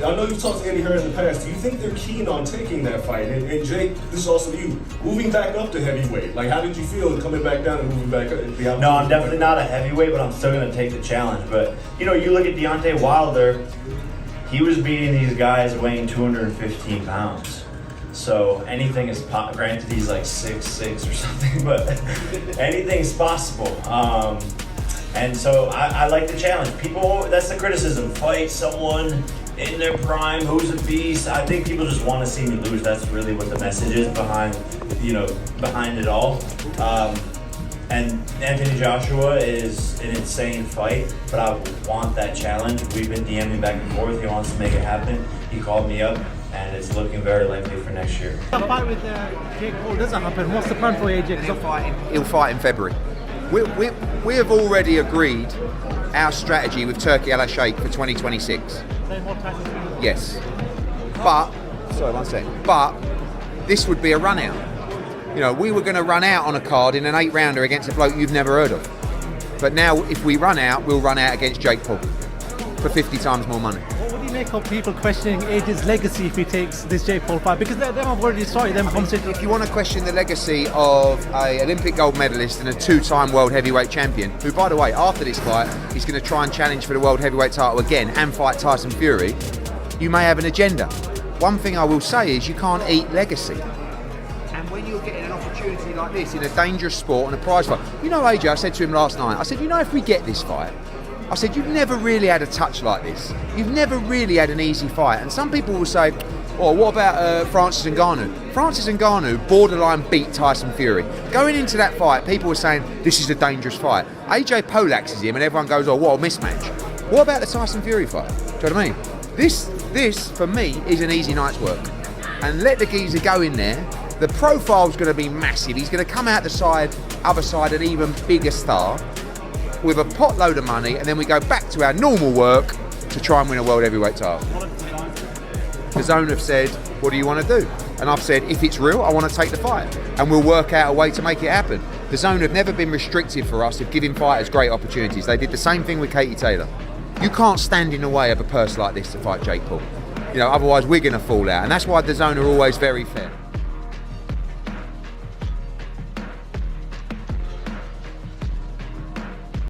I know you've talked to Andy Hearn in the past. Do you think they're keen on taking that fight? And Jake, this is also you, moving back up to heavyweight. Like, how did you feel coming back down and moving back up? No, I'm definitely not a heavyweight, but I'm still going to take the challenge. But, you know, you look at Deontay Wilder, he was beating these guys weighing 215 pounds. So anything is possible. Granted, he's like 6'6" or something, but anything's possible. And so I like the challenge. People, that's the criticism. Fight someone in their prime who's a beast. I think people just want to see me lose. That's really what the message is behind it all. And Anthony Joshua is an insane fight, but I want that challenge. We've been DMing back and forth. He wants to make it happen. He called me up, and it's looking very likely for next year. The fight with Jake Paul doesn't happen. What's the plan for AJ? He'll fight in February. We have already agreed our strategy with Turki Al Sheikh for 2026. Yes. But, sorry, one second. But this would be a run out. You know, we were going to run out on a card in an 8-rounder against a bloke you've never heard of. But now, if we run out, we'll run out against Jake Paul for 50 times more money. What would you make of people questioning AJ's legacy if he takes this Jake Paul fight? Because them have already started them conversations. If you want to question the legacy of an Olympic gold medalist and a 2-time world heavyweight champion, who, by the way, after this fight, is going to try and challenge for the world heavyweight title again and fight Tyson Fury, you may have an agenda. One thing I will say is you can't eat legacy. And when you're getting an opportunity like this in a dangerous sport and a prize fight, you know, AJ, I said to him last night, I said, you know, if we get this fight, I said, you've never really had a touch like this. You've never really had an easy fight. And some people will say, oh, what about Francis Ngannou? Francis Ngannou borderline beat Tyson Fury. Going into that fight, people were saying, this is a dangerous fight. AJ poleaxes him and everyone goes, oh, what a mismatch. What about the Tyson Fury fight? Do you know what I mean? This, for me, is an easy night's work. And let the geezer go in there. The profile's going to be massive. He's going to come out the other side an even bigger star with a pot load of money, and then we go back to our normal work to try and win a world heavyweight title. The Zone have said, what do you want to do? And I've said, if it's real, I want to take the fight. And we'll work out a way to make it happen. The Zone have never been restrictive for us of giving fighters great opportunities. They did the same thing with Katie Taylor. You can't stand in the way of a person like this to fight Jake Paul. You know, otherwise we're going to fall out. And that's why the Zone are always very fair.